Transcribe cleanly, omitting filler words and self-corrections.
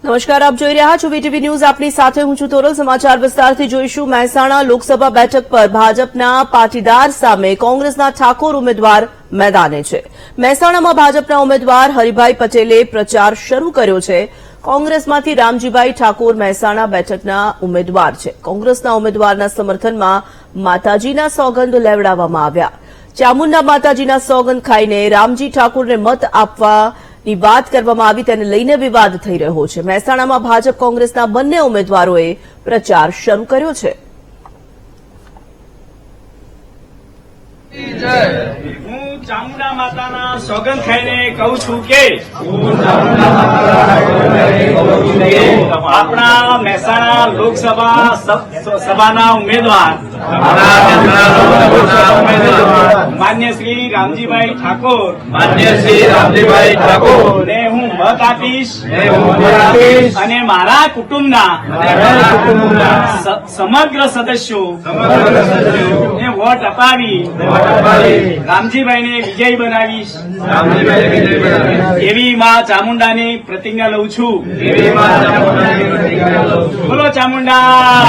નમસ્કાર, આપ જોઈ રહ્યા છો વીટીવી ન્યૂઝ. આપની સાથે હું છું તોરલ. સમાચાર વિસ્તારથી જોઈશું. મહેસાણા લોકસભા બેઠક પર ભાજપના પાટીદાર સામે કોંગ્રેસના ઠાકોર ઉમેદવાર મેદાને છે. મહેસાણામાં ભાજપના ઉમેદવાર હરિભાઈ પટેલે પ્રચાર શરૂ કર્યો છે. કોંગ્રેસમાંથી રામજીભાઈ ઠાકોર મહેસાણા બેઠકના ઉમેદવાર છે. કોંગ્રેસના ઉમેદવારના સમર્થનમાં માતાજીના સોગંદ લેવડાવવામાં આવ્યા. ચામુંડા માતાજીના સોગંદ ખાઈને રામજી ઠાકોરને મત આપવાની વાત કરવામાં આવી, તેને લઈને વિવાદ થઈ રહ્યો છે. મહેસાણામાં ભાજપ કોંગ્રેસના બંને ઉમેદવારોએ પ્રચાર શરૂ કર્યો છે. હું ચામુંડા માતાના સોગંદ ખાઈને કહું છું કે આપણા મહેસાણા લોકસભા સભાના ઉમેદવાર માન્ય શ્રી રામજીભાઈ ઠાકોર ને હું મત આપીશ અને મારા કુટુંબના સમગ્ર સદસ્યો ને વોટ અપાવી રામજીભાઈને વિજય બનાવીશ એવી માં ચામુંડાની પ્રતિજ્ઞા લઉં છું. બોલો ચામુંડા.